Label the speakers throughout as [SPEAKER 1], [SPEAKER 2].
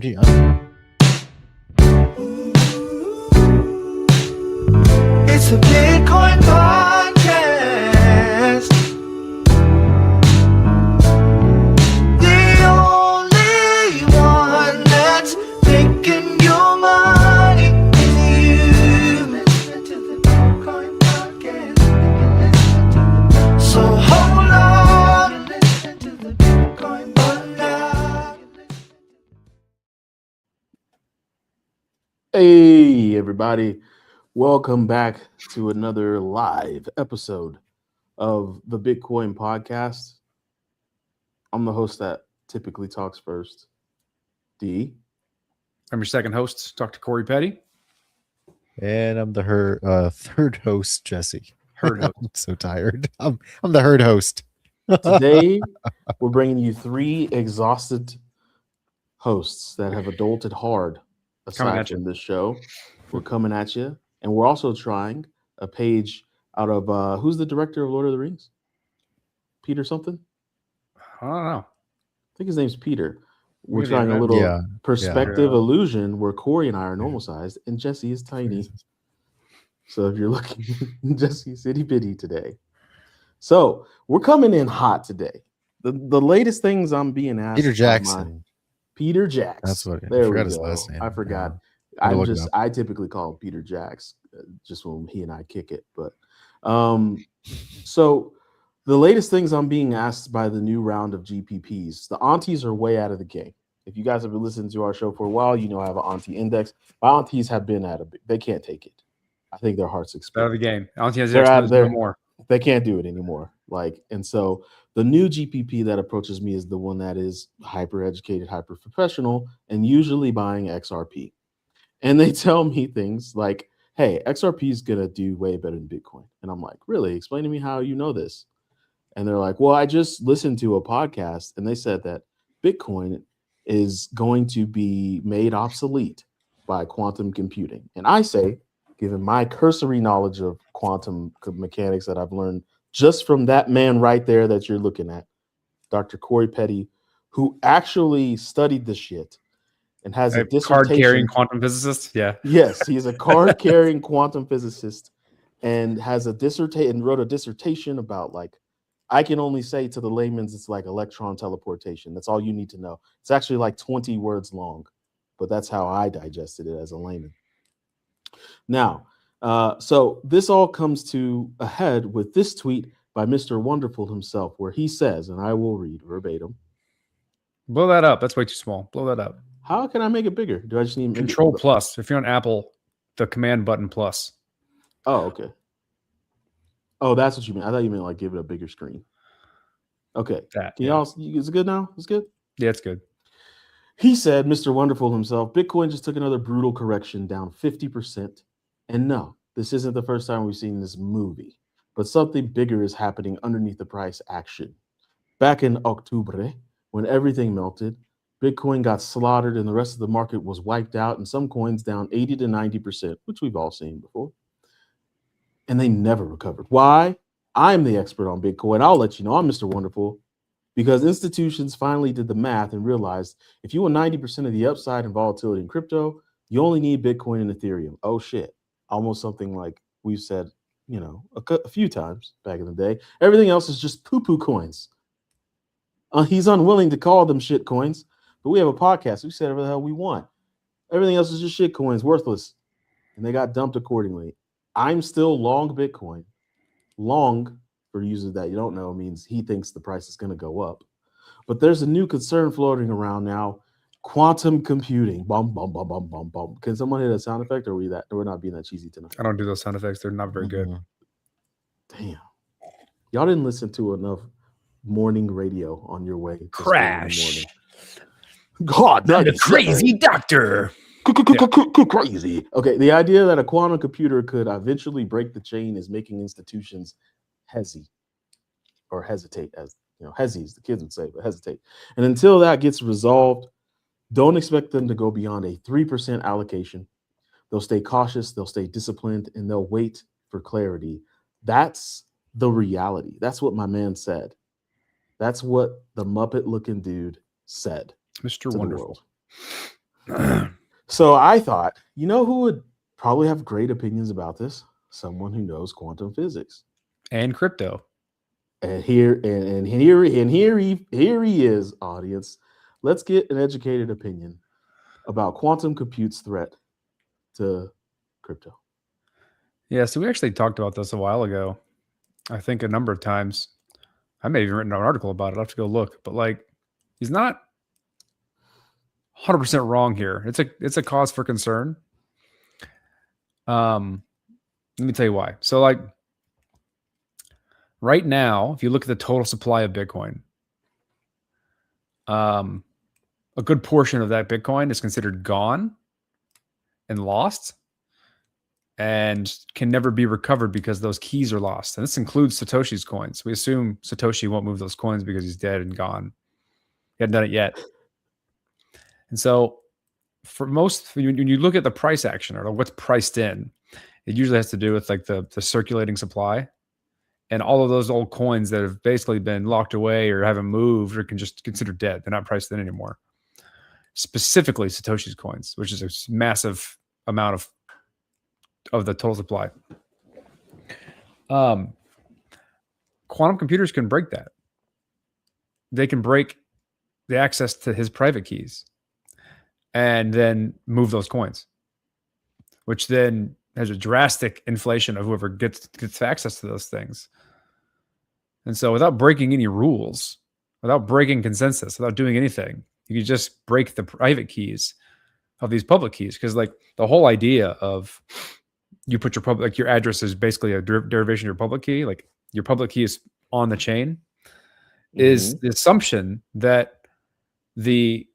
[SPEAKER 1] OMG.
[SPEAKER 2] It's a Bitcoin podcast. The only one that's making your money is you. Listen to the Bitcoin podcast. So hold on and listen to the Bitcoin podcast.
[SPEAKER 3] Hey, everybody. Welcome back to another live episode of the Bitcoin podcast. I'm the host that typically talks first, D.
[SPEAKER 4] I'm your second host, Dr. Corey Petty.
[SPEAKER 1] And I'm the third host, Jesse.
[SPEAKER 4] Herd host.
[SPEAKER 1] I'm so tired. I'm the herd host.
[SPEAKER 3] Today, we're bringing you three exhausted hosts that have adulted hard
[SPEAKER 4] Coming
[SPEAKER 3] aside
[SPEAKER 4] at you.
[SPEAKER 3] from this show. We're coming at you. And we're also trying a page out of, who's the director of Lord of the Rings? Peter something?
[SPEAKER 4] I don't know.
[SPEAKER 3] I think his name's Peter. We're
[SPEAKER 4] Maybe
[SPEAKER 3] trying a
[SPEAKER 4] that-
[SPEAKER 3] little
[SPEAKER 1] Yeah,
[SPEAKER 3] perspective
[SPEAKER 4] yeah.
[SPEAKER 3] illusion where Corey and I are normal sized and Jesse is tiny. So if you're looking, Jesse's itty bitty today. So we're coming in hot today. The latest things I'm being asked.
[SPEAKER 1] Peter
[SPEAKER 3] by
[SPEAKER 1] Jackson.
[SPEAKER 3] Peter Jacks.
[SPEAKER 1] That's what- I
[SPEAKER 3] There
[SPEAKER 1] forgot
[SPEAKER 3] we
[SPEAKER 1] his
[SPEAKER 3] go.
[SPEAKER 1] last name.
[SPEAKER 3] I forgot.
[SPEAKER 1] Gotta look it up.
[SPEAKER 3] I typically call him Peter Jacks just when he and I kick it. But so the latest things I'm being asked by the new round of GPPs, the aunties are way out of the game. If you guys have been listening to our show for a while, you know I have an auntie index. My aunties have been they can't take it. I think their hearts
[SPEAKER 4] It's out of the
[SPEAKER 3] explode.
[SPEAKER 4] game. Auntie has
[SPEAKER 3] They're out
[SPEAKER 4] no
[SPEAKER 3] there.
[SPEAKER 4] more.
[SPEAKER 3] They can't do it anymore. And so the new GPP that approaches me is the one that is hyper educated, hyper professional, and usually buying XRP. And they tell me things like, hey, XRP is going to do way better than Bitcoin. And I'm like, really? Explain to me how you know this. And they're like, well, I just listened to a podcast and they said that Bitcoin is going to be made obsolete by quantum computing. And I say, given my cursory knowledge of quantum mechanics that I've learned just from that man right there that you're looking at, Dr. Corey Petty, who actually studied the shit and has a dissertation.
[SPEAKER 4] Card-carrying quantum physicist. Yeah.
[SPEAKER 3] Yes, he's a card-carrying quantum physicist and has a dissertation and wrote a dissertation about I can only say to the layman's it's like electron teleportation. That's all you need to know. It's actually like 20 words long, but that's how I digested it as a layman. Now, so this all comes to a head with this tweet by Mr. Wonderful himself, where he says, and I will read verbatim.
[SPEAKER 4] Blow that up. That's way too small. Blow that up.
[SPEAKER 3] How can I make it bigger? Do I just need
[SPEAKER 4] Control plus. If you're on Apple, the command button plus.
[SPEAKER 3] Oh, okay. Oh, that's what you mean. I thought you meant give it a bigger screen. Okay.
[SPEAKER 4] That.
[SPEAKER 3] Can
[SPEAKER 4] Yeah.
[SPEAKER 3] y'all? Is it good now? It's good.
[SPEAKER 4] Yeah, it's good.
[SPEAKER 3] He said, Mr. Wonderful himself, Bitcoin just took another brutal correction down 50%. And no, this isn't the first time we've seen this movie, but something bigger is happening underneath the price action. Back in October, when everything melted, Bitcoin got slaughtered and the rest of the market was wiped out, and some coins down 80 to 90%, which we've all seen before. And they never recovered. Why? I'm the expert on Bitcoin. I'll let you know. I'm Mr. Wonderful. Because institutions finally did the math and realized if you want 90% of the upside and volatility in crypto, you only need Bitcoin and Ethereum. Oh, shit. Almost something like we've said, a few times back in the day. Everything else is just poo-poo coins. He's unwilling to call them shit coins, but we have a podcast. We said whatever the hell we want. Everything else is just shit coins, worthless. And they got dumped accordingly. I'm still long Bitcoin. Long, for users that you don't know, means he thinks the price is going to go up. But there's a new concern floating around now. Quantum computing. Bum, bum, bum, bum, bum, bum. Can someone hit a sound effect, or we're not being that cheesy tonight?
[SPEAKER 4] I don't do those sound effects. They're not very good.
[SPEAKER 1] Mhm.
[SPEAKER 3] Damn. Y'all didn't listen to enough morning radio on your way to school in the
[SPEAKER 4] Crash.
[SPEAKER 3] morning. God,
[SPEAKER 4] I'm the
[SPEAKER 3] 97.
[SPEAKER 4] crazy doctor.
[SPEAKER 3] Crazy. Okay, the idea that a quantum computer could eventually break the chain is making institutions hesitate, as hezzies, the kids would say, but hesitate. And until that gets resolved, don't expect them to go beyond a 3% allocation. They'll stay cautious, they'll stay disciplined, and they'll wait for clarity. That's the reality. That's what my man said. That's what the Muppet looking dude said.
[SPEAKER 4] Mr.
[SPEAKER 3] To the
[SPEAKER 4] Wonderful.
[SPEAKER 3] world. So I thought, you know who would probably have great opinions about this? Someone who knows quantum physics.
[SPEAKER 4] And crypto.
[SPEAKER 3] And here he is, audience. Let's get an educated opinion about quantum compute's threat to crypto.
[SPEAKER 4] Yeah, so we actually talked about this a while ago. I think a number of times. I may have even written an article about it. I'll have to go look. But like, he's not 100% wrong here. It's a cause for concern. Let me tell you why. So like right now, if you look at the total supply of Bitcoin, a good portion of that Bitcoin is considered gone and lost and can never be recovered because those keys are lost. And this includes Satoshi's coins. We assume Satoshi won't move those coins because he's dead and gone. He hadn't done it yet. And so for most, when you look at the price action or what's priced in, it usually has to do with like the circulating supply. And all of those old coins that have basically been locked away or haven't moved or can just consider dead. They're not priced in anymore. Specifically Satoshi's coins, which is a massive amount of the total supply. Quantum computers can break that. They can break the access to his private keys and then move those coins, which then has a drastic inflation of whoever gets access to those things. And so without breaking any rules, without breaking consensus, without doing anything, you can just break the private keys of these public keys. Because like the whole idea of you put your public, like your address is basically a derivation of your public key. Like your public key is on the chain, is the assumption that the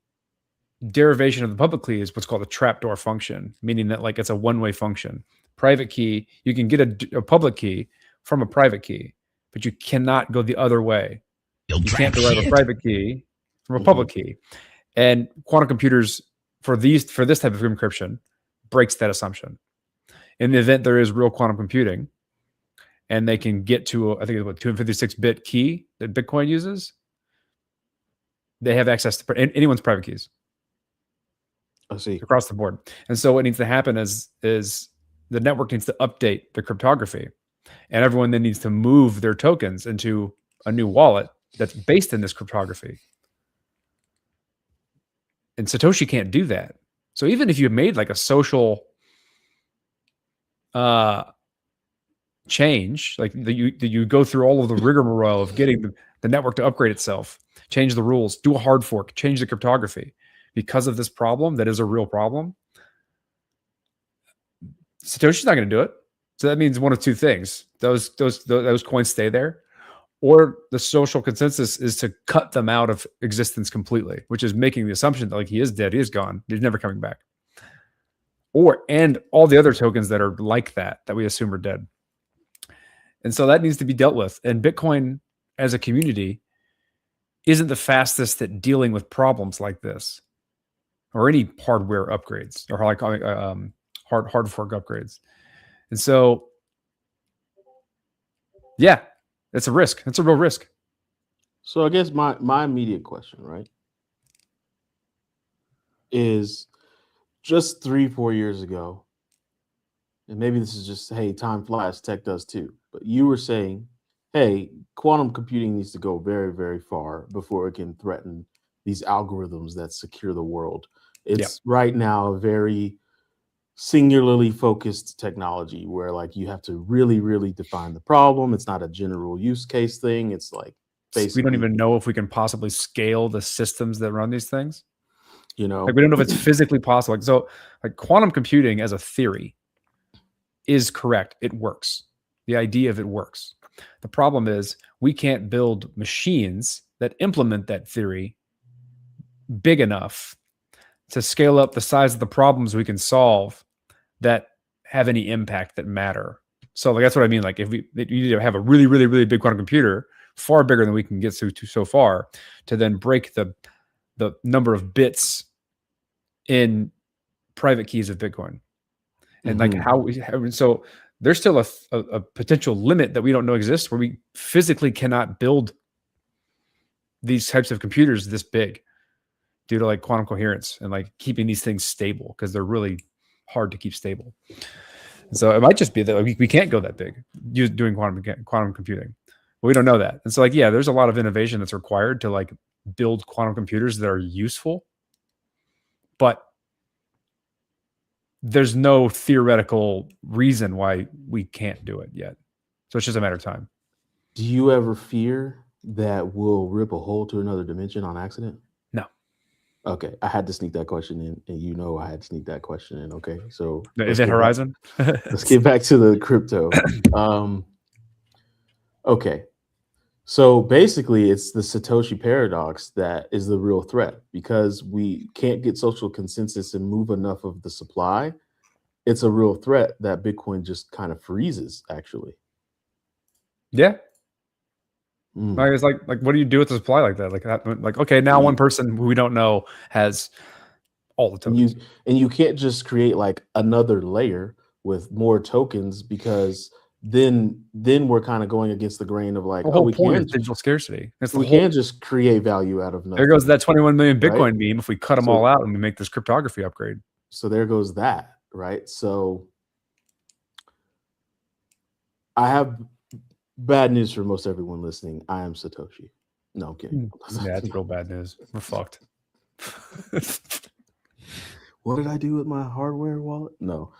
[SPEAKER 4] derivation of the public key is what's called a trapdoor function, meaning that like it's a one-way function. Private key, you can get a public key from a private key, but you cannot go the other way. You can't derive a private key from a public key. And quantum computers for this type of encryption breaks that assumption. In the event there is real quantum computing and they can get to, I think it's a 256-bit key that Bitcoin uses, they have access to anyone's private keys.
[SPEAKER 3] I see.
[SPEAKER 4] Across the board. And so what needs to happen is the network needs to update the cryptography, and everyone then needs to move their tokens into a new wallet that's based in this cryptography. And Satoshi can't do that. So even if you made like a social change, like you go through all of the rigmarole of getting the network to upgrade itself, change the rules, do a hard fork, change the cryptography, because of this problem that is a real problem, Satoshi's not going to do it. So that means one of two things: those coins stay there, or the social consensus is to cut them out of existence completely, which is making the assumption that like he is dead, he is gone, he's never coming back. And all the other tokens that are like that we assume are dead. And so that needs to be dealt with. And Bitcoin as a community isn't the fastest at dealing with problems like this, or any hardware upgrades, or like hard fork upgrades. And so, yeah, it's a risk. It's a real risk.
[SPEAKER 3] So I guess my immediate question, right, is just 3-4 years ago, and maybe this is just, hey, time flies, tech does too, but you were saying, hey, quantum computing needs to go very, very far before it can threaten these algorithms that secure the world. It's right now a very singularly focused technology where like you have to really, really define the problem. It's not a general use case thing. It's like
[SPEAKER 4] we don't even know if we can possibly scale the systems that run these things.
[SPEAKER 3] You know,
[SPEAKER 4] like we don't know if it's physically possible. So like quantum computing as a theory is correct. It works. The idea of it works. The problem is we can't build machines that implement that theory big enough to scale up the size of the problems we can solve that have any impact that matter. So like that's what I mean. Like if you need to have a really, really, really big quantum computer, far bigger than we can get to so far, to then break the number of bits in private keys of Bitcoin. And like so there's still a potential limit that we don't know exists where we physically cannot build these types of computers this big. due to like quantum coherence and like keeping these things stable because they're really hard to keep stable. So it might just be that we can't go that big doing quantum computing. But we don't know that. And so like, yeah, there's a lot of innovation that's required to like build quantum computers that are useful, but there's no theoretical reason why we can't do it yet. So it's just a matter of time.
[SPEAKER 3] Do you ever fear that we'll rip a hole to another dimension on accident?
[SPEAKER 4] No.
[SPEAKER 3] Okay, I had to sneak that question in, and you know I had to sneak that question in. Okay, so
[SPEAKER 4] The Event Horizon.
[SPEAKER 3] let's get back to the crypto. Okay, so basically, it's the Satoshi paradox that is the real threat because we can't get social consensus and move enough of the supply. It's a real threat that Bitcoin just kind of freezes, actually.
[SPEAKER 4] Yeah.
[SPEAKER 3] Mm.
[SPEAKER 4] Like it's like what do you do with the supply like that? Like okay, now one person who we don't know has all the
[SPEAKER 3] And
[SPEAKER 4] tokens.
[SPEAKER 3] you can't just create like another layer with more tokens because then we're kind of going against the grain of like,
[SPEAKER 4] The
[SPEAKER 3] oh,
[SPEAKER 4] whole
[SPEAKER 3] we
[SPEAKER 4] point is
[SPEAKER 3] can
[SPEAKER 4] digital scarcity. That's the
[SPEAKER 3] we
[SPEAKER 4] whole.
[SPEAKER 3] can't just create value out of nothing.
[SPEAKER 4] There goes that 21 million
[SPEAKER 3] right?
[SPEAKER 4] Bitcoin meme. If we cut them
[SPEAKER 3] So-
[SPEAKER 4] all out and we make this cryptography upgrade,
[SPEAKER 3] So there goes that, right? So I have bad news for most everyone listening. I am Satoshi. No, I'm kidding.
[SPEAKER 4] yeah, it's real bad news. We're fucked.
[SPEAKER 3] What did I do with my hardware wallet? No.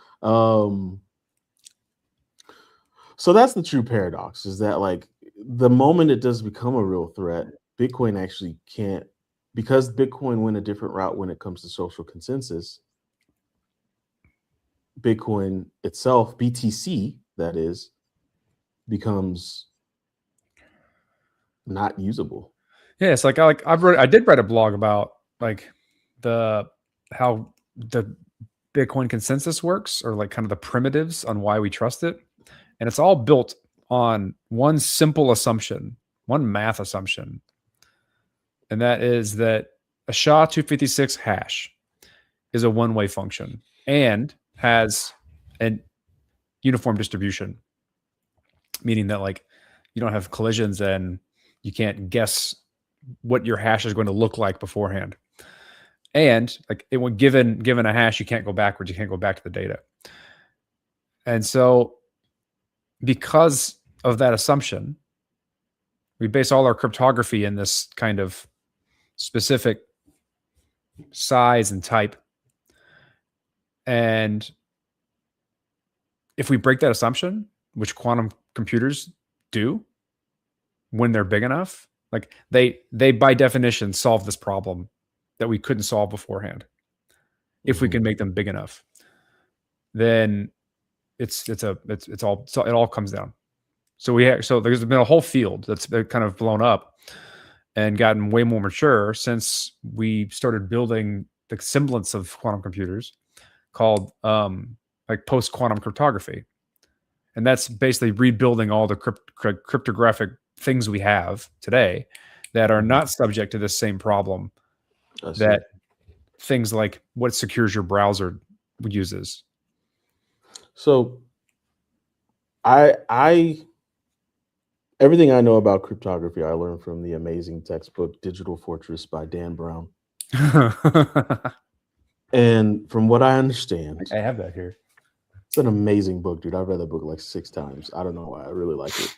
[SPEAKER 3] So that's the true paradox is that like the moment it does become a real threat, Bitcoin actually can't, because Bitcoin went a different route when it comes to social consensus. Bitcoin itself, BTC, that is, becomes not usable.
[SPEAKER 4] Yeah, it's like I did write a blog about like how the Bitcoin consensus works, or like kind of the primitives on why we trust it, and it's all built on one simple assumption, one math assumption, and that is that a SHA-256 hash is a one-way function and has an uniform distribution, meaning that like you don't have collisions and you can't guess what your hash is going to look like beforehand. And like when given a hash, you can't go backwards. You can't go back to the data. And so because of that assumption, we base all our cryptography in this kind of specific size and type. And if we break that assumption, which quantum computers do when they're big enough, like they by definition solve this problem that we couldn't solve beforehand. If we can make them big enough, then it all comes down. So there's been a whole field that's been kind of blown up and gotten way more mature since we started building the semblance of quantum computers called like post-quantum cryptography. And that's basically rebuilding all the cryptographic things we have today that are not subject to this same problem that things like what secures your browser uses.
[SPEAKER 3] So I everything I know about cryptography I learned from the amazing textbook Digital Fortress by Dan Brown. And from what I understand,
[SPEAKER 4] I have that here.
[SPEAKER 3] it's an amazing book, dude. I've read that book like 6 times. I don't know why. I really like it.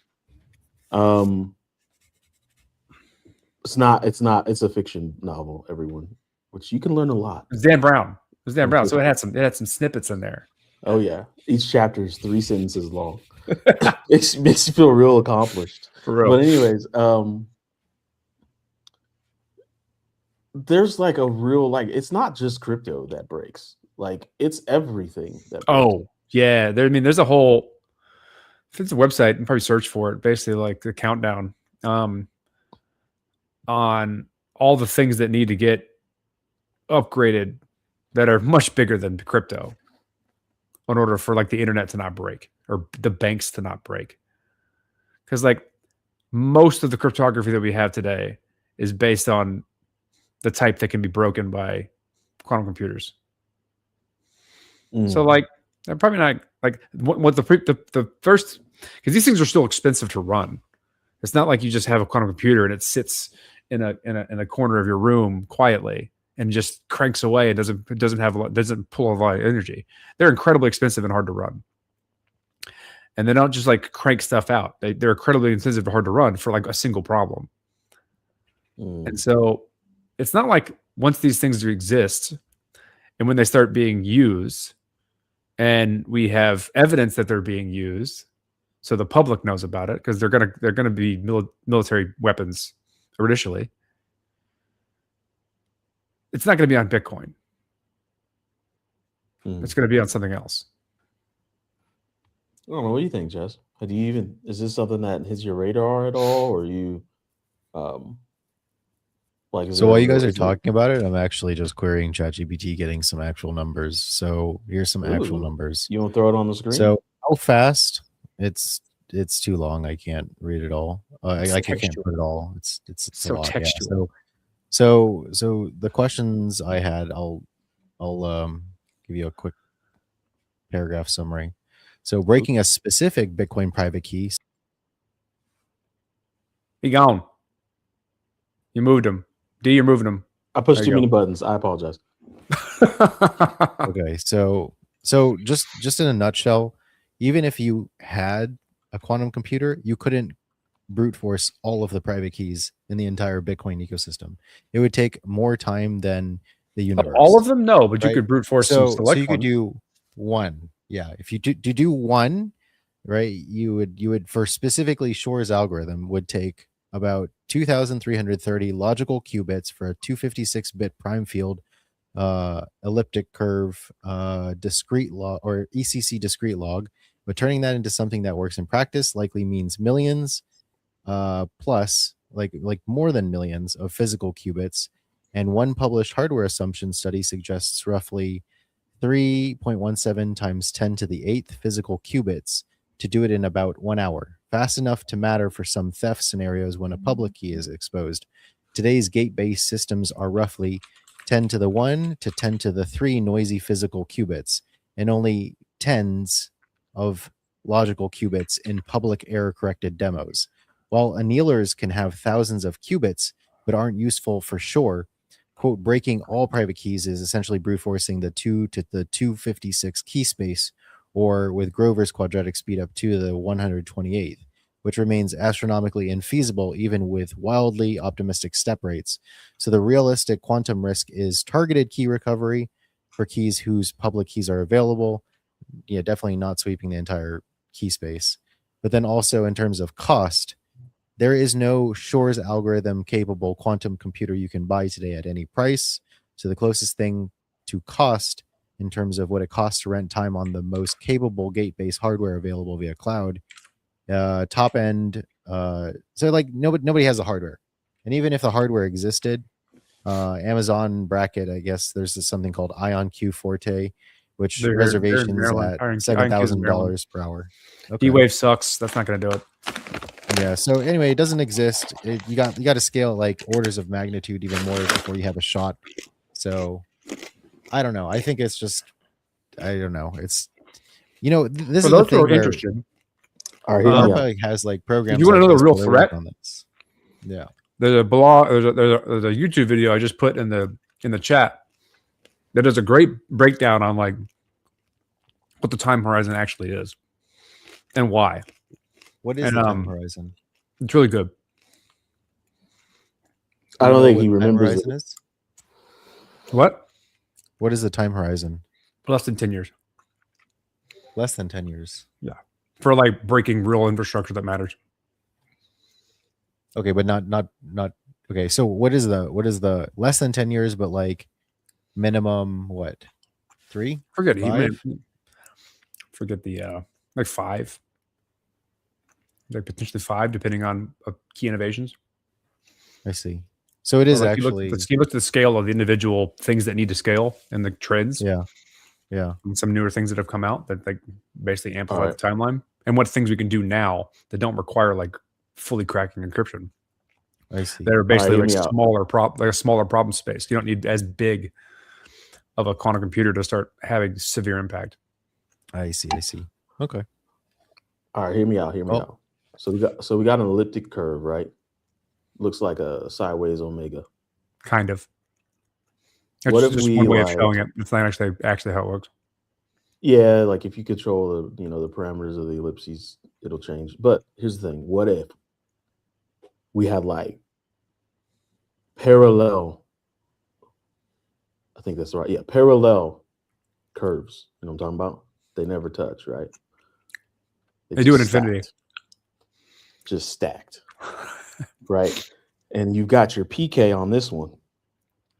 [SPEAKER 3] It's a fiction novel, everyone, which you can learn a lot.
[SPEAKER 4] It's Dan Brown. So it had some snippets in there.
[SPEAKER 3] Oh yeah. Each chapter is 3 sentences long. It makes you feel real accomplished.
[SPEAKER 4] For real.
[SPEAKER 3] But anyways, there's like a real it's not just crypto that breaks. Like it's everything that breaks.
[SPEAKER 4] Oh, yeah. There's a whole, if it's a website, you can probably search for it, basically like the countdown on all the things that need to get upgraded that are much bigger than crypto in order for like the internet to not break or the banks to not break. Because like most of the cryptography that we have today is based on the type that can be broken by quantum computers. So like they're probably not like what the first, because these things are still expensive to run. It's not like you just have a quantum computer and it sits in a corner of your room quietly and just cranks away and doesn't pull a lot of energy. They're incredibly expensive and hard to run. And they don't just like crank stuff out. They're incredibly expensive and hard to run for like a single problem. And so it's not like once these things exist and when they start being used and we have evidence that they're being used, so the public knows about it because they're gonna be military weapons initially. It's not going to be on Bitcoin. It's going to be on something else.
[SPEAKER 3] I don't know. What do you think, Jess? Is this something that hits your radar at all, or you, like?
[SPEAKER 1] So while you guys are talking about it, I'm actually just querying ChatGPT, getting some actual numbers. So here's some actual numbers.
[SPEAKER 3] You want to throw it on the screen?
[SPEAKER 1] So how fast? It's too long. I can't read it all. I can't put it all. It's
[SPEAKER 4] so
[SPEAKER 1] a lot.
[SPEAKER 4] textual.
[SPEAKER 1] Yeah. So the questions I had, I'll give you a quick paragraph summary. So breaking a specific Bitcoin private key.
[SPEAKER 4] He gone. You moved him. D, you're moving him.
[SPEAKER 3] I pushed too many buttons. I apologize.
[SPEAKER 1] Okay, so just in a nutshell, even if you had a quantum computer, you couldn't brute force all of the private keys in the entire Bitcoin ecosystem. It would take more time than the universe.
[SPEAKER 4] All of them, no, but you could brute force some select.
[SPEAKER 1] So you could do one. Yeah, if you do one, right, you would for specifically Shor's algorithm would take about 2,330 logical qubits for a 256-bit prime field elliptic curve discrete log or ECC discrete log, but turning that into something that works in practice likely means millions plus like more than millions of physical qubits. And one published hardware assumption study suggests roughly 3.17 times 10 to the 8th physical qubits to do it in about 1 hour, fast enough to matter for some theft scenarios when a public key is exposed. Today's gate-based systems are roughly 10 to the 1 to 10 to the 3 noisy physical qubits, and only tens of logical qubits in public error-corrected demos. While annealers can have thousands of qubits, but aren't useful for sure, quote, breaking all private keys is essentially brute forcing the 2 to the 256 key space, or with Grover's quadratic speed up to the 128th, which remains astronomically infeasible even with wildly optimistic step rates. So the realistic quantum risk is targeted key recovery for keys whose public keys are available. Yeah, definitely not sweeping the entire key space. But then also in terms of cost, there is no Shor's algorithm capable quantum computer you can buy today at any price. So the closest thing to cost in terms of what it costs to rent time on the most capable gate-based hardware available via cloud, top end. So like nobody has the hardware, and even if the hardware existed, Amazon bracket, I guess there's something called Ion Q Forte, which reservations at $7,000 per hour. Okay.
[SPEAKER 4] D-Wave sucks. That's not going to do it.
[SPEAKER 1] Yeah. So anyway, it doesn't exist. You got to scale like orders of magnitude even more before you have a shot. So I don't know. I think it's just I don't know. It's this is the thing where
[SPEAKER 4] interesting.
[SPEAKER 1] All right, DARPA has like programs.
[SPEAKER 4] If you want to know the real threat
[SPEAKER 1] on this, yeah.
[SPEAKER 4] There's a blog. There's a YouTube video I just put in the chat that does a great breakdown on like what the time horizon actually is and why.
[SPEAKER 1] What is the time horizon?
[SPEAKER 4] It's really good.
[SPEAKER 3] I don't think he remembers it.
[SPEAKER 4] What?
[SPEAKER 1] What is the time horizon?
[SPEAKER 4] Less than 10 years.
[SPEAKER 1] Less than 10 years.
[SPEAKER 4] Yeah. For like breaking real infrastructure that matters.
[SPEAKER 1] Okay, but not okay. So what is the less than 10 years, but like minimum what? 3?
[SPEAKER 4] Forget
[SPEAKER 1] 5?
[SPEAKER 4] Forget the like 5. Like potentially 5, depending on key innovations.
[SPEAKER 1] I see. So it is actually.
[SPEAKER 4] You look at the scale of the individual things that need to scale and the trends.
[SPEAKER 1] Yeah.
[SPEAKER 4] And some newer things that have come out that like basically amplify the timeline, and what things we can do now that don't require like fully cracking encryption.
[SPEAKER 1] I see.
[SPEAKER 4] That are basically like a smaller problem space. You don't need as big of a quantum computer to start having severe impact.
[SPEAKER 1] I see. Okay.
[SPEAKER 3] All right, hear me out. So we got an elliptic curve, right? Looks like a sideways omega.
[SPEAKER 4] Kind of. That's
[SPEAKER 3] What if
[SPEAKER 4] just
[SPEAKER 3] we
[SPEAKER 4] one way of
[SPEAKER 3] like,
[SPEAKER 4] showing it. It's not actually how it works.
[SPEAKER 3] yeah, like if you control the the parameters of the ellipses, it'll change. But here's the thing: what if we had like parallel? I think that's right. Yeah, parallel curves. You know what I'm talking about? They never touch, right?
[SPEAKER 4] They do
[SPEAKER 3] just
[SPEAKER 4] in infinity.
[SPEAKER 3] just stacked, right? And you've got your PK on this one,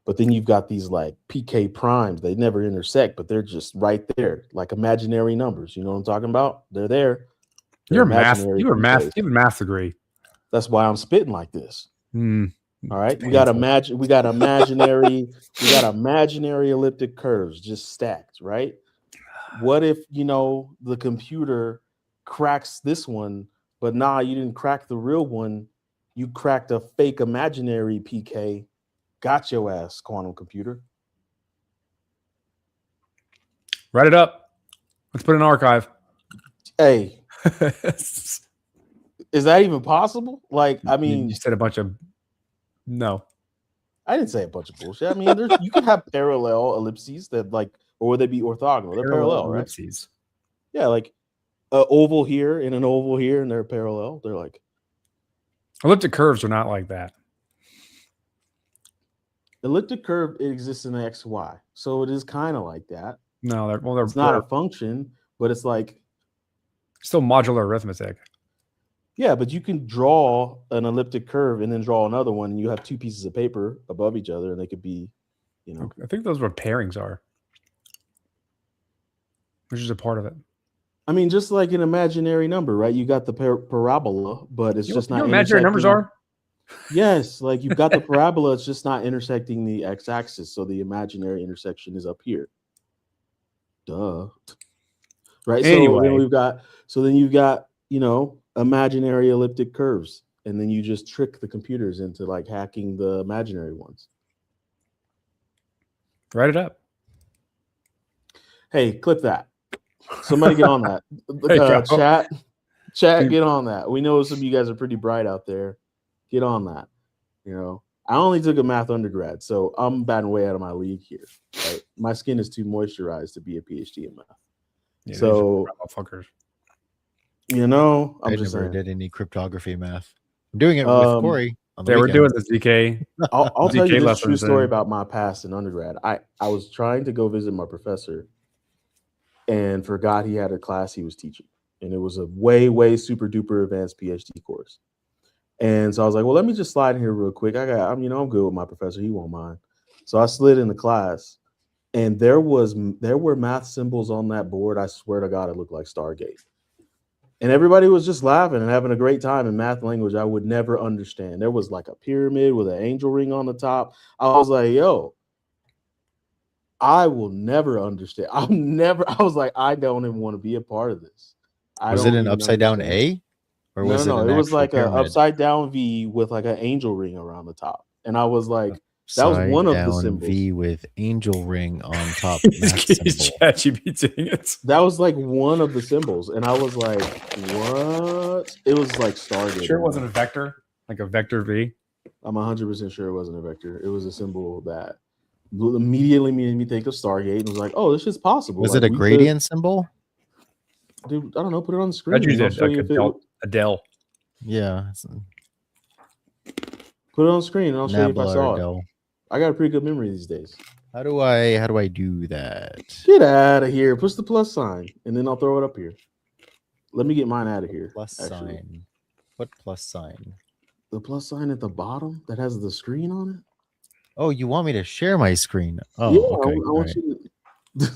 [SPEAKER 3] but then you've got these like PK primes. They never intersect, but they're just right there, like imaginary numbers. You know what I'm talking about? They're there. They're
[SPEAKER 4] You're math.
[SPEAKER 3] imaginary
[SPEAKER 4] You have
[SPEAKER 3] PKs.
[SPEAKER 4] a math degree.
[SPEAKER 3] That's why I'm spitting like this.
[SPEAKER 4] Hmm.
[SPEAKER 3] All right.
[SPEAKER 4] It's
[SPEAKER 3] We got
[SPEAKER 4] painful.
[SPEAKER 3] imaginary elliptic curves just stacked, right? What if, the computer cracks this one, but nah, you didn't crack the real one. You cracked a fake imaginary PK. Got your ass, quantum computer.
[SPEAKER 4] Write it up. Let's put it in archive.
[SPEAKER 3] Hey, is that even possible? Like, I
[SPEAKER 4] You
[SPEAKER 3] mean,
[SPEAKER 4] said a bunch of no.
[SPEAKER 3] I didn't say a bunch of bullshit. I mean, you could have parallel ellipses that like, or would they be orthogonal? They're parallel, right?
[SPEAKER 4] Ellipses.
[SPEAKER 3] Yeah, like an oval here and an oval here, and they're parallel. They're like
[SPEAKER 4] Elliptic curves are not like that.
[SPEAKER 3] elliptic curve. It exists in X, Y, so it is kind of like that.
[SPEAKER 4] No, they're
[SPEAKER 3] It's not a function, but it's like
[SPEAKER 4] still modular arithmetic.
[SPEAKER 3] yeah, but you can draw an elliptic curve and then draw another one, and you have two pieces of paper above each other, and they could be,
[SPEAKER 4] I think those are what pairings are, which is a part of it.
[SPEAKER 3] I mean, just like an imaginary number, right? You got the parabola, but it's just not
[SPEAKER 4] imaginary numbers are.
[SPEAKER 3] Yes, like you've got the parabola, it's just not intersecting the x-axis, so the imaginary intersection is up here. Duh. Right.
[SPEAKER 4] Anyway.
[SPEAKER 3] So then you've got, imaginary elliptic curves, and then you just trick the computers into like hacking the imaginary ones.
[SPEAKER 4] Write it up.
[SPEAKER 3] Hey, clip that. Somebody get on that. Chat, get on that. We know some of you guys are pretty bright out there. Get on that. I only took a math undergrad, so I'm batting way out of my league here. Right? My skin is too moisturized to be a PhD in math.
[SPEAKER 4] Yeah,
[SPEAKER 3] so,
[SPEAKER 4] fuckers.
[SPEAKER 3] I
[SPEAKER 1] never did any cryptography math. I'm doing it with Corey.
[SPEAKER 4] They were doing the ZK.
[SPEAKER 3] I'll tell you this true story
[SPEAKER 4] and
[SPEAKER 3] about my past in undergrad. I was trying to go visit my professor and forgot he had a class he was teaching. And it was a way, way super duper advanced PhD course. And so I was like, well, let me just slide in here real quick. I'm good with my professor. He won't mind. So I slid in the class, and there were math symbols on that board. I swear to God, it looked like Stargate. And everybody was just laughing and having a great time in math language I would never understand. There was like a pyramid with an angel ring on the top. I was like, yo, I will never understand. I was like, I don't even want to be a part of this.
[SPEAKER 1] Was it an upside down A? Or was
[SPEAKER 3] no,
[SPEAKER 1] it
[SPEAKER 3] it was like
[SPEAKER 1] an
[SPEAKER 3] upside down V with like an angel ring around the top. And I was like, that was one of the symbols.
[SPEAKER 1] V with angel ring on top.
[SPEAKER 4] ChatGPT.
[SPEAKER 3] That was like one of the symbols. And I was like, what? It was like Stargate.
[SPEAKER 4] Sure it wasn't a vector? Like a vector V?
[SPEAKER 3] I'm 100% sure it wasn't a vector. It was a symbol that immediately made me think of Stargate and was like, oh, this is possible.
[SPEAKER 1] Was it a gradient symbol?
[SPEAKER 3] Dude, I don't know. Put it on the screen.
[SPEAKER 4] Adele.
[SPEAKER 1] Yeah.
[SPEAKER 3] Put it on the screen and I'll show you if I saw
[SPEAKER 1] Adele.
[SPEAKER 3] it. I got a pretty good memory these days.
[SPEAKER 1] How do I do that?
[SPEAKER 3] Get out of here. Push the plus sign and then I'll throw it up here. Let me get mine out of here.
[SPEAKER 1] Plus sign. What plus sign?
[SPEAKER 3] The plus sign at the bottom that has the screen on it.
[SPEAKER 1] Oh, you want me to share my screen? Oh,
[SPEAKER 3] yeah,
[SPEAKER 1] okay.
[SPEAKER 3] I want you to...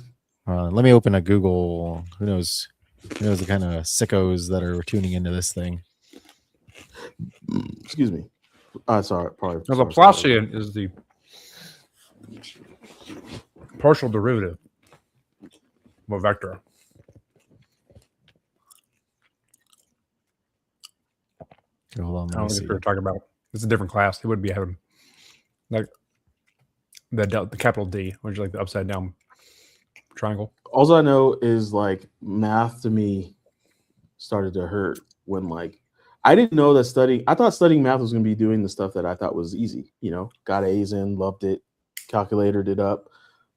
[SPEAKER 1] Let me open a Google. Who knows the kind of sickos that are tuning into this thing.
[SPEAKER 3] Excuse me. Sorry. Probably.
[SPEAKER 4] The Laplacian is the partial derivative of a vector.
[SPEAKER 1] Hold on.
[SPEAKER 4] I don't think we're talking about. It's a different class. He wouldn't be having like the capital D, which is like the upside down triangle.
[SPEAKER 3] All I know is like math to me started to hurt when like I didn't know that I thought studying math was going to be doing the stuff that I thought was easy. Got A's in, loved it, calculated it up,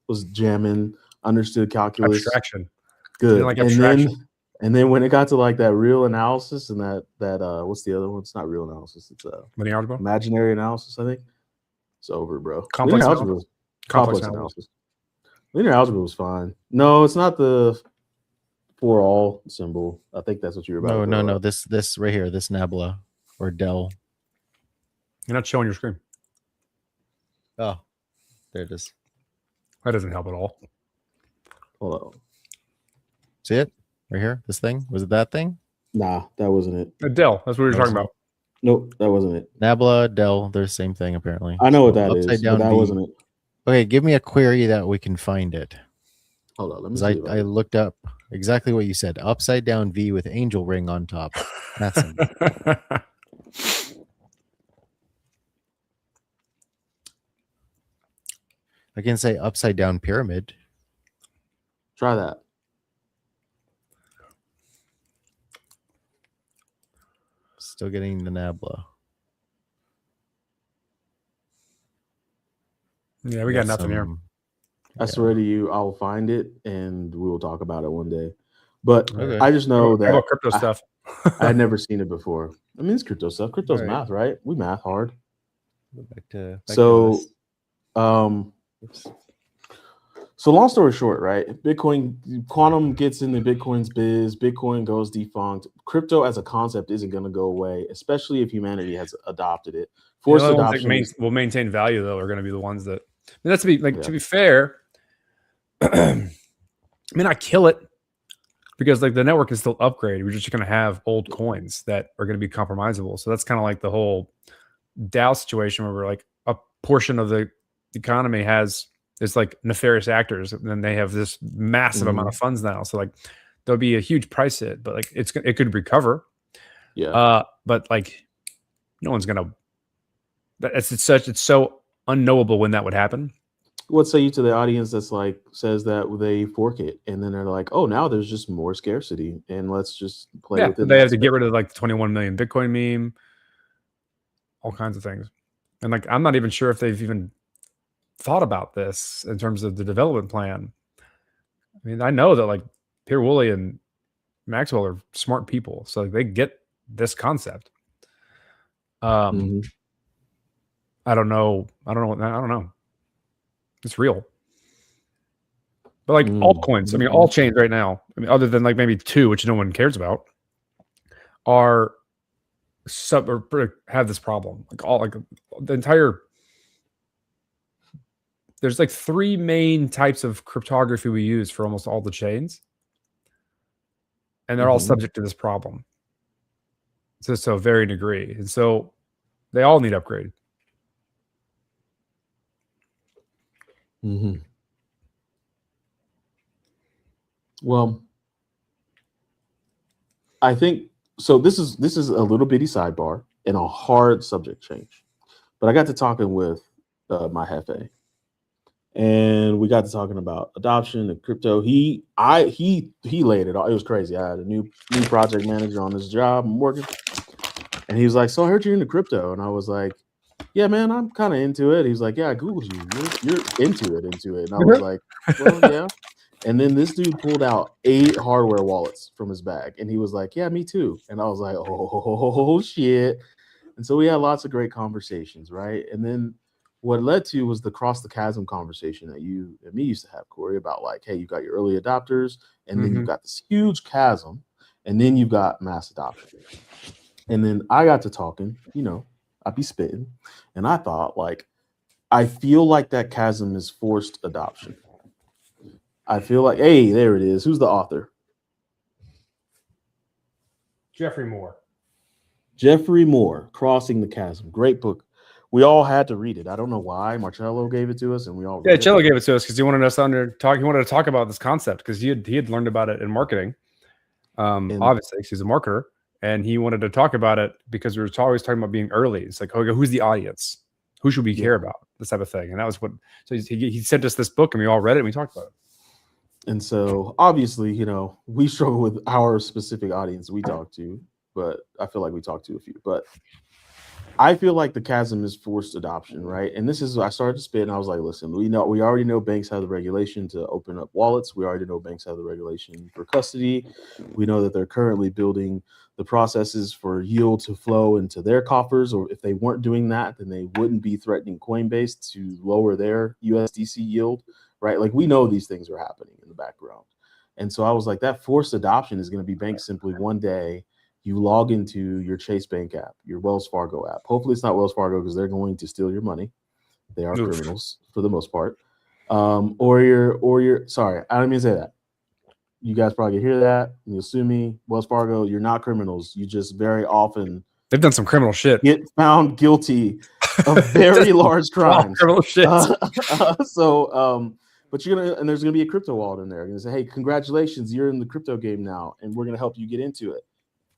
[SPEAKER 3] was jamming, understood calculus.
[SPEAKER 4] Abstraction.
[SPEAKER 3] Good.
[SPEAKER 4] Like
[SPEAKER 3] and
[SPEAKER 4] abstraction.
[SPEAKER 3] then when it got to like that real analysis and that what's the other one? It's not real analysis. It's
[SPEAKER 4] Linear algebra.
[SPEAKER 3] imaginary analysis, I think. It's over, bro.
[SPEAKER 4] Complex
[SPEAKER 3] Linear
[SPEAKER 4] analysis.
[SPEAKER 3] was complex analysis. Linear algebra was fine. No, it's not the for all symbol. I think that's what you were about.
[SPEAKER 1] No. This right here, this nabla or del.
[SPEAKER 4] You're not showing your screen.
[SPEAKER 1] Oh, there it is.
[SPEAKER 4] That doesn't help at all.
[SPEAKER 3] Hold on.
[SPEAKER 1] See it right here? This thing, was it that thing?
[SPEAKER 3] Nah, that wasn't it.
[SPEAKER 4] Dell. That's what we were talking about.
[SPEAKER 3] Nope, that wasn't it.
[SPEAKER 1] Nabla, del, they're the same thing apparently.
[SPEAKER 3] I know what that
[SPEAKER 1] upside
[SPEAKER 3] is,
[SPEAKER 1] down
[SPEAKER 3] but that
[SPEAKER 1] V.
[SPEAKER 3] wasn't it.
[SPEAKER 1] Okay, give me a query that we can find it.
[SPEAKER 3] Hold on, let me
[SPEAKER 1] 'Cause
[SPEAKER 3] see.
[SPEAKER 1] I looked up exactly what you said. Upside down V with angel ring on top. That's him. I can say upside down pyramid.
[SPEAKER 3] Try that.
[SPEAKER 1] Still getting the nabla.
[SPEAKER 4] Yeah, we got nothing here.
[SPEAKER 3] I swear to you, I'll find it and we will talk about it one day. But
[SPEAKER 1] Okay.
[SPEAKER 3] I just know that
[SPEAKER 4] crypto stuff.
[SPEAKER 3] I had never seen it before. I mean, it's crypto stuff. Crypto's
[SPEAKER 1] Right.
[SPEAKER 3] math, right? We math hard.
[SPEAKER 1] Go back to
[SPEAKER 3] So,
[SPEAKER 1] this.
[SPEAKER 3] Oops. So long story short, right? Bitcoin, quantum gets into Bitcoin's biz. Bitcoin goes defunct. Crypto as a concept isn't going to go away, especially if humanity has adopted it. Forced
[SPEAKER 4] The only ones
[SPEAKER 3] adoption.
[SPEAKER 4] that will maintain value though are going to be the ones that. I mean, that's to be fair. I mean, not kill it because like the network is still upgraded. We're just going to have old coins that are going to be compromisable. So that's kind of like the whole DAO situation where we're like a portion of the economy is like nefarious actors, and then they have this massive amount of funds now. So like there'll be a huge price hit, but like it could recover.
[SPEAKER 3] Yeah.
[SPEAKER 4] But like no one's gonna. It's so unknowable when that would happen.
[SPEAKER 3] What say you to the audience that's like says that they fork it and then they're like, oh, now there's just more scarcity and let's just play with it.
[SPEAKER 4] They have to get rid of like the 21 million Bitcoin meme, all kinds of things, and like I'm not even sure if they've even thought about this in terms of the development plan. I mean, I know that like Pierre Woolley and Maxwell are smart people, so they get this concept. I don't know. It's real. But like altcoins, I mean, all chains right now, I mean, other than like maybe two, which no one cares about, are have this problem. Like the entire. There's like three main types of cryptography we use for almost all the chains, and they're all subject to this problem. So to a varying degree, and so they all need upgrade.
[SPEAKER 3] Well, I think so. This is a little bitty sidebar and a hard subject change, but I got to talking with my Hefe, and we got to talking about adoption and crypto. He laid it all. It was crazy. I had a new project manager on this job I'm working, and he was like, "So I heard you're into crypto," and I was like, "Yeah, man, I'm kind of into it." He's like, "Yeah, I googled you. You're into it." And I was like, "Well, yeah." And then this dude pulled out 8 hardware wallets from his bag, and he was like, "Yeah, me too." And I was like, "Oh shit!" And so we had lots of great conversations, right? And then what led to was the cross the chasm conversation that you and me used to have, Corey, about like, hey, you got your early adopters, and then you've got this huge chasm, and then you've got mass adoption. And then I got to talking, I'd be spitting, and I thought, like, I feel like that chasm is forced adoption. I feel like, hey, there it is. Who's the author?
[SPEAKER 4] Jeffrey Moore.
[SPEAKER 3] Jeffrey Moore, Crossing the Chasm. Great book. We all had to read it. I don't know why. Marcello gave it to us, and we all
[SPEAKER 4] read it. Cello gave it to us because he wanted us He wanted to talk about this concept because he had learned about it in marketing. Obviously, he's a marketer, and he wanted to talk about it because we were always talking about being early. It's like, okay, who's the audience? Who should we care about? This type of thing. And that was what. So he sent us this book, and we all read it, and we talked about it.
[SPEAKER 3] And so, obviously, we struggle with our specific audience we talk to, but I feel like we talked to a few. But I feel like the chasm is forced adoption, right? And this is I started to spit, and I was like, listen, we already know banks have the regulation to open up wallets. We already know banks have the regulation for custody. We know that they're currently building the processes for yield to flow into their coffers, or if they weren't doing that, then they wouldn't be threatening Coinbase to lower their USDC yield, right? Like we know these things are happening in the background. And so I was like, that forced adoption is going to be banks simply one day you log into your Chase Bank app, your Wells Fargo app. Hopefully it's not Wells Fargo because they're going to steal your money. They are
[SPEAKER 4] Oof.
[SPEAKER 3] criminals for the most part. Or your sorry, I don't mean to say that. You guys probably hear that and you'll sue me. Wells Fargo, you're not criminals. You just very often
[SPEAKER 4] They've done some criminal shit.
[SPEAKER 3] get found guilty of very large crimes.
[SPEAKER 4] Criminal shit.
[SPEAKER 3] But there's gonna be a crypto wallet in there. You're gonna say, hey, congratulations, you're in the crypto game now, and we're gonna help you get into it.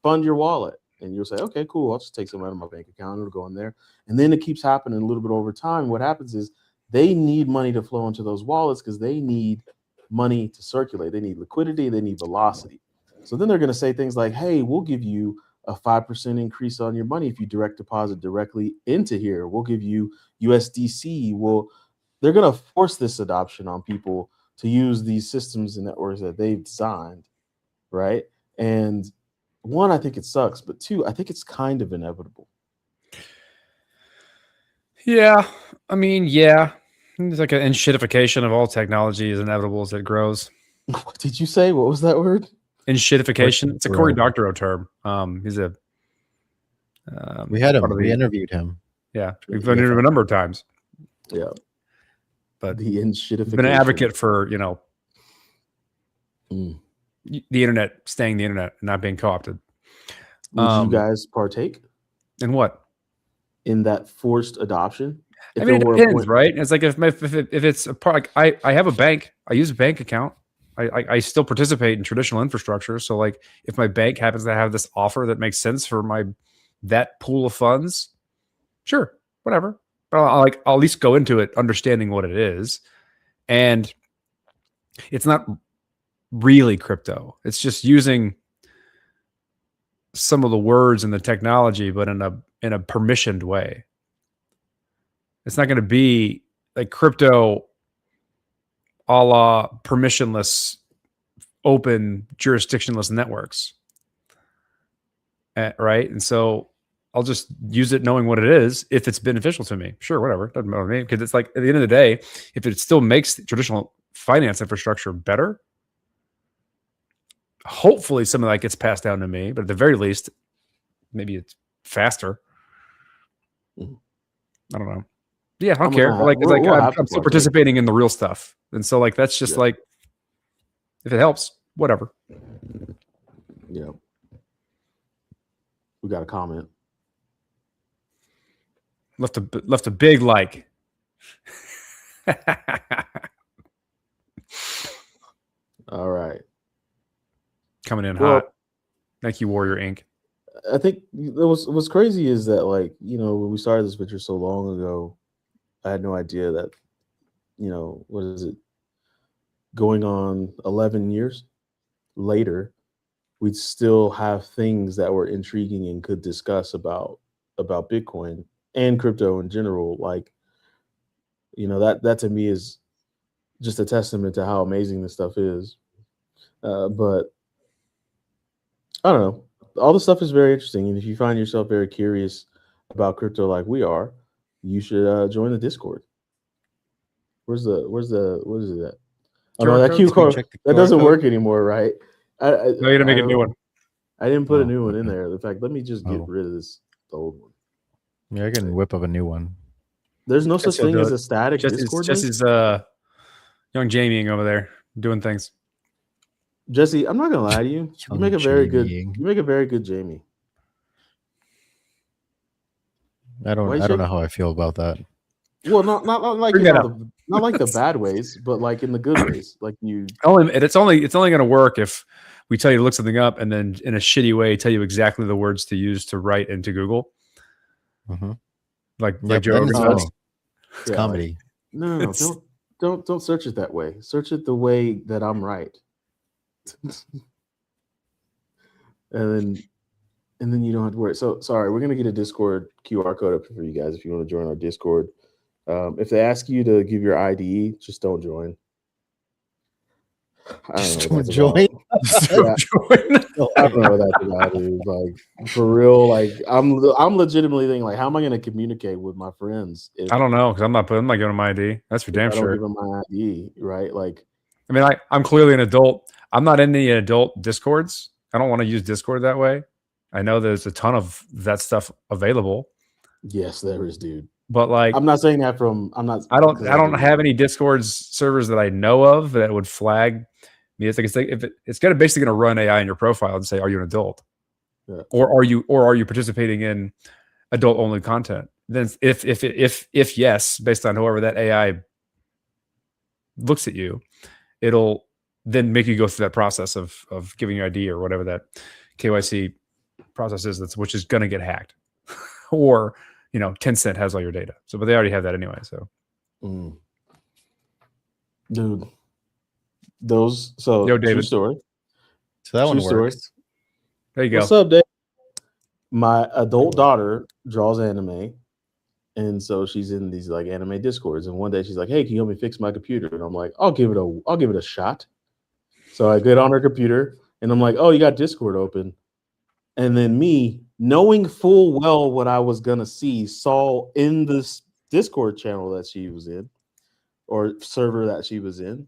[SPEAKER 3] Fund your wallet. And you'll say, okay, cool. I'll just take some out of my bank account. It'll go in there. And then it keeps happening a little bit over time. What happens is they need money to flow into those wallets because they need money to circulate. They need liquidity. They need velocity. So then they're going to say things like, hey, we'll give you a 5% increase on your money if you direct deposit directly into here. We'll give you USDC. They're going to force this adoption on people to use these systems and networks that they've designed, right? And one, I think it sucks, but two, I think it's kind of inevitable.
[SPEAKER 4] Yeah. I mean, yeah. It's like an enshittification of all technology is inevitable as it grows.
[SPEAKER 3] What did you say? What was that word?
[SPEAKER 4] Enshittification. It's a Cory Doctorow term. He's a
[SPEAKER 1] we had him. We interviewed him.
[SPEAKER 4] Yeah. We've interviewed him a number of times.
[SPEAKER 3] Yeah.
[SPEAKER 4] But
[SPEAKER 3] the enshittification.
[SPEAKER 4] He's been an advocate for, the internet staying the internet and not being co-opted.
[SPEAKER 3] Would you guys partake
[SPEAKER 4] in what?
[SPEAKER 3] In that forced adoption?
[SPEAKER 4] I mean, it depends, right? It's like if it's a part, like I have a bank, I use a bank account. I still participate in traditional infrastructure. So like if my bank happens to have this offer that makes sense for that pool of funds, sure, whatever. But I'll at least go into it understanding what it is. And it's not really crypto. It's just using some of the words and the technology, but in a permissioned way. It's not going to be like crypto a la permissionless, open, jurisdictionless networks. Right? And so I'll just use it knowing what it is if it's beneficial to me. Sure, whatever. Doesn't matter to me. Because it's like at the end of the day, if it still makes traditional finance infrastructure better, hopefully some of that gets passed down to me, but at the very least, maybe it's faster. I don't know. Yeah, I don't care. I'm still participating in the real stuff. And so like, that's just like, if it helps, whatever.
[SPEAKER 3] Yeah. We got a comment.
[SPEAKER 4] Left a big like.
[SPEAKER 3] All right.
[SPEAKER 4] Coming in hot. Thank you, Warrior Inc.
[SPEAKER 3] I think what's crazy is that, like, when we started this venture so long ago, I had no idea that, what is it, going on 11 years later, we'd still have things that were intriguing and could discuss about Bitcoin and crypto in general. Like, that to me is just a testament to how amazing this stuff is. But I don't know. All the stuff is very interesting, and if you find yourself very curious about crypto like we are, you should join the Discord. What is it at? Oh, no, that QR that doesn't work anymore, right?
[SPEAKER 4] No, you gotta make a new one.
[SPEAKER 3] I didn't put a new one in there. In fact, let me just get rid of the old one.
[SPEAKER 1] Yeah, I can whip up a new one.
[SPEAKER 3] There's no such thing as a static Discord.
[SPEAKER 4] Jesse's young Jamie over there doing things.
[SPEAKER 3] Jesse, I'm not gonna lie to you. You make a very good Jamie.
[SPEAKER 1] I don't know how I feel about that.
[SPEAKER 3] Well, not like not like the bad ways, but like in the good ways. Like
[SPEAKER 4] it's only going to work if we tell you to look something up and then in a shitty way tell you exactly the words to use to write into Google.
[SPEAKER 1] Mm-hmm.
[SPEAKER 4] Like Joe Rogan does.
[SPEAKER 1] It's comedy.
[SPEAKER 3] No, don't search it that way. Search it the way that I'm right. And then and then you don't have to worry. So sorry, we're gonna get a Discord QR code up for you guys if you want to join our Discord. If they ask you to give your ID, just don't join. I don't
[SPEAKER 1] Just
[SPEAKER 3] know what
[SPEAKER 1] don't
[SPEAKER 3] that's
[SPEAKER 1] join.
[SPEAKER 3] about. Yeah, I don't know what that's about, dude. Like for real, like I'm legitimately thinking like, how am I gonna communicate with my friends if,
[SPEAKER 4] I don't know because I'm not giving them my ID. That's for
[SPEAKER 3] if
[SPEAKER 4] damn
[SPEAKER 3] I don't
[SPEAKER 4] sure.
[SPEAKER 3] give them my ID, right? Like,
[SPEAKER 4] I mean, I'm clearly an adult. I'm not in the adult Discords. I don't want to use Discord that way. I know there's a ton of that stuff available,
[SPEAKER 3] yes, there is, dude.
[SPEAKER 4] but like
[SPEAKER 3] I'm not saying that from I'm not.
[SPEAKER 4] I don't
[SPEAKER 3] 'cause
[SPEAKER 4] I don't
[SPEAKER 3] do.
[SPEAKER 4] have any Discords servers that I know of that would flag me. It's gonna basically gonna run AI in your profile and say, "Are you an adult?"
[SPEAKER 3] Yeah.
[SPEAKER 4] Or are you participating in adult only content? Then if yes, based on however that AI looks at you, it'll then make you go through that process of giving your ID or whatever that KYC process is, which is going to get hacked, or Tencent has all your data. So, but they already have that anyway. So,
[SPEAKER 3] Dude, those so
[SPEAKER 4] yo,
[SPEAKER 3] true
[SPEAKER 4] David,
[SPEAKER 3] story.
[SPEAKER 1] So that
[SPEAKER 3] True
[SPEAKER 1] one
[SPEAKER 3] story.
[SPEAKER 1] works.
[SPEAKER 4] there you
[SPEAKER 3] What's
[SPEAKER 4] go.
[SPEAKER 3] up, Dave? My adult daughter draws anime, and so she's in these like anime discords. And one day she's like, "Hey, can you help me fix my computer?" And I'm like, I'll give it a shot." So I get on her computer, and I'm like, "Oh, you got Discord open?" And then me, knowing full well what I was gonna see, saw in this Discord channel that she was in, or server that she was in,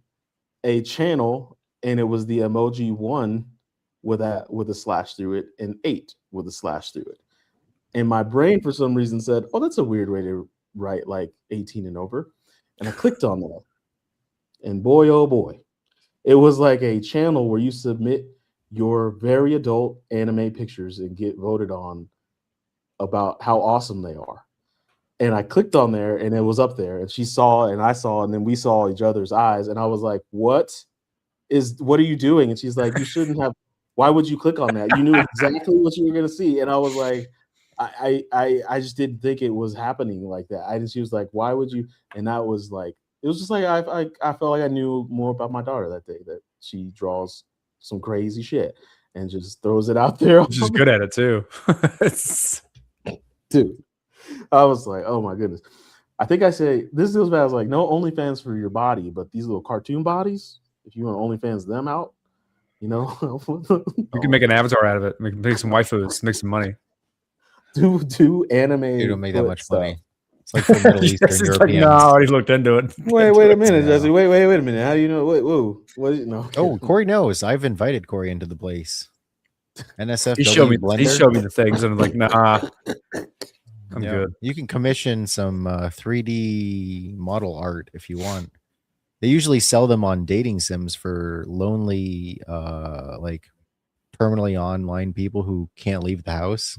[SPEAKER 3] a channel, and it was the emoji 1 with a slash through it, and 8 with a slash through it. And my brain, for some reason, said, "Oh, that's a weird way to write like 18 and over." And I clicked on that. And boy, oh boy, it was like a channel where you submit your very adult anime pictures and get voted on about how awesome they are. And I clicked on there and it was up there. And she saw and I saw, and then we saw each other's eyes. And I was like, what are you doing? And she's like, you shouldn't have. Why would you click on that? You knew exactly what you were gonna see. And I was like, I just didn't think it was happening like that. She was like, why would you? And that was like, it was just like I felt like I knew more about my daughter that day, that she draws some crazy shit and just throws it out there.
[SPEAKER 4] She's good at it too.
[SPEAKER 3] Dude, I was like, oh my goodness. I think I said this is bad. I was like, no OnlyFans for your body, but these little cartoon bodies, if you want OnlyFans them out,
[SPEAKER 4] You can make an avatar out of it. Make some waifus, make some money.
[SPEAKER 3] do anime.
[SPEAKER 1] You don't make that much
[SPEAKER 3] stuff.
[SPEAKER 1] money. It's like for Middle Eastern
[SPEAKER 4] Yes, it's
[SPEAKER 1] Europeans.
[SPEAKER 4] like, no, I already looked into it.
[SPEAKER 3] Wait a minute,
[SPEAKER 1] No.
[SPEAKER 3] Jesse. Wait a minute. How do you know? Wait, whoa. What? No.
[SPEAKER 1] Oh, Corey knows. I've invited Corey into the place. NSFW
[SPEAKER 4] He showed me
[SPEAKER 1] Blender.
[SPEAKER 4] the things, and I'm like, nah, I'm
[SPEAKER 1] Yeah.
[SPEAKER 4] good.
[SPEAKER 1] You can commission some 3D model art if you want. They usually sell them on dating sims for lonely, like terminally online people who can't leave the house,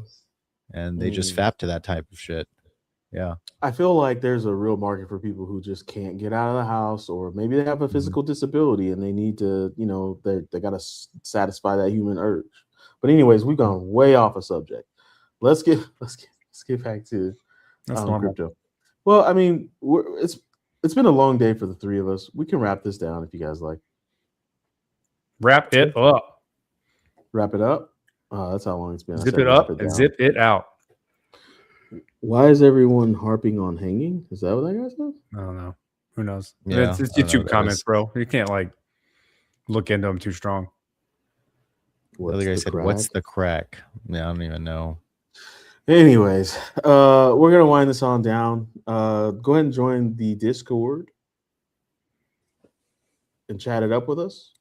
[SPEAKER 1] and they just fap to that type of shit. Yeah.
[SPEAKER 3] I feel like there's a real market for people who just can't get out of the house, or maybe they have a physical disability and they need to, they got to satisfy that human urge. But anyways, we've gone way off a subject. Let's get back to crypto. Well, I mean, it's been a long day for the three of us. We can wrap this down if you guys like.
[SPEAKER 4] Wrap it up.
[SPEAKER 3] Wrap it up. That's how long it's been.
[SPEAKER 4] Zip it up and zip it out.
[SPEAKER 3] Why is everyone harping on hanging? Is that what that guy said?
[SPEAKER 4] I don't know. Who knows?
[SPEAKER 1] Yeah,
[SPEAKER 4] It's
[SPEAKER 1] I don't know.
[SPEAKER 4] YouTube comments, bro. You can't like look into them too strong.
[SPEAKER 1] The other guy said, "What's the crack?" Yeah, I don't even know.
[SPEAKER 3] Anyways, we're gonna wind this on down. Go ahead and join the Discord and chat it up with us.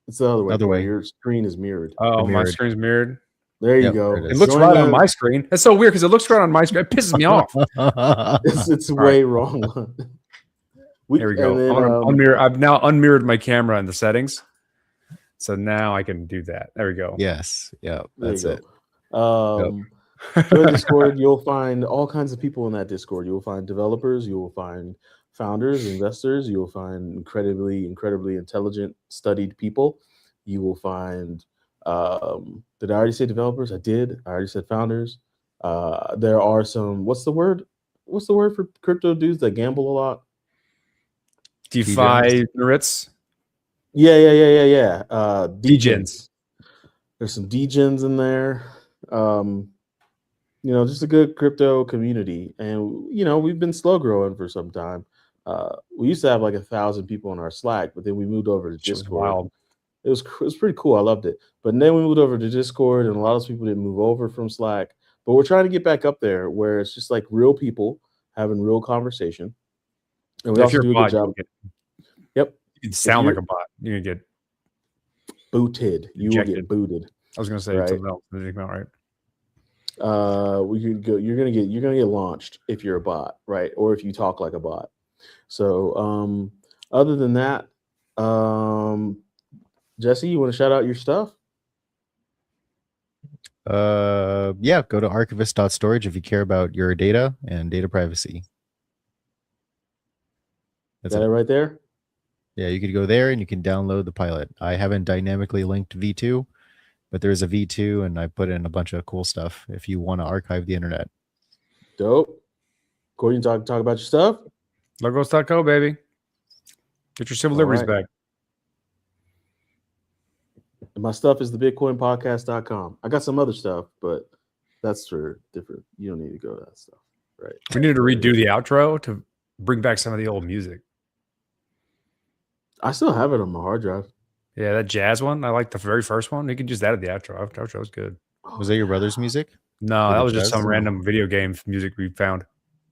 [SPEAKER 3] It's the other way. Your screen is mirrored.
[SPEAKER 4] Oh, my screen's mirrored.
[SPEAKER 3] There you go.
[SPEAKER 4] It looks right on my screen. That's so weird because it looks right on my screen. It pisses me off.
[SPEAKER 3] It's way wrong.
[SPEAKER 4] There we go. I've now unmirrored my camera in the settings, so now I can do that. There we go.
[SPEAKER 1] Yes. Yeah. That's it.
[SPEAKER 3] Join Discord. You'll find all kinds of people in that Discord. You will find developers. You will find founders, investors. You will find incredibly intelligent, studied people. You will find. Did I already say developers? I did. I already said founders. There are some. What's the word for crypto dudes that gamble a lot?
[SPEAKER 4] DeFi nerds.
[SPEAKER 3] Yeah.
[SPEAKER 4] Degens.
[SPEAKER 3] There's some degens in there. Just a good crypto community, and we've been slow growing for some time. We used to have like 1,000 people on our Slack, but then we moved over to
[SPEAKER 4] Shit was
[SPEAKER 3] Discord.
[SPEAKER 4] wild.
[SPEAKER 3] It was pretty cool. I loved it. But then we moved over to Discord, and a lot of people didn't move over from Slack. But we're trying to get back up there where it's just like real people having real conversation, and we
[SPEAKER 4] If
[SPEAKER 3] also
[SPEAKER 4] you're
[SPEAKER 3] do a
[SPEAKER 4] bot,
[SPEAKER 3] good job. Yep,
[SPEAKER 4] you sound
[SPEAKER 3] you're-
[SPEAKER 4] like a bot. You get.
[SPEAKER 3] booted. You will
[SPEAKER 4] Ejected.
[SPEAKER 3] get booted.
[SPEAKER 4] I was gonna say
[SPEAKER 3] Right.
[SPEAKER 4] something else. That didn't come out right.
[SPEAKER 3] We could go. You're gonna get launched if you're a bot, right? Or if you talk like a bot. So, other than that, Jesse, you want to shout out your stuff?
[SPEAKER 1] Yeah, go to archivist.storage if you care about your data and data privacy.
[SPEAKER 3] Is
[SPEAKER 1] That's
[SPEAKER 3] that
[SPEAKER 1] it.
[SPEAKER 3] it right there?
[SPEAKER 1] Yeah, you could go there and you can download the pilot. I haven't dynamically linked V2, but there's a V2 and I put in a bunch of cool stuff if you want to archive the internet.
[SPEAKER 3] Dope. Corey, talk about your stuff.
[SPEAKER 4] Logos.co, baby. Get your civil
[SPEAKER 3] All
[SPEAKER 4] liberties
[SPEAKER 3] right.
[SPEAKER 4] back.
[SPEAKER 3] And my stuff is the bitcoinpodcast.com. I got some other stuff, but that's for different. You don't need to go to that stuff, right?
[SPEAKER 4] We need to redo the outro to bring back some of the old music.
[SPEAKER 3] I still have it on my hard drive.
[SPEAKER 4] Yeah, that jazz one. I like the very first one. You can use that at the outro. Outro was good.
[SPEAKER 1] Was that your brother's music?
[SPEAKER 4] No,
[SPEAKER 1] For
[SPEAKER 4] that
[SPEAKER 1] the
[SPEAKER 4] was just
[SPEAKER 1] jazz?
[SPEAKER 4] some random video game music we found.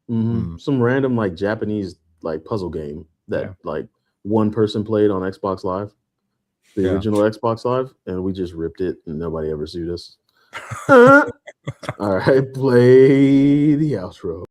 [SPEAKER 3] Some random like Japanese like puzzle game that like one person played on Xbox Live, the original Xbox Live, and we just ripped it and nobody ever sued us. All right, play the outro.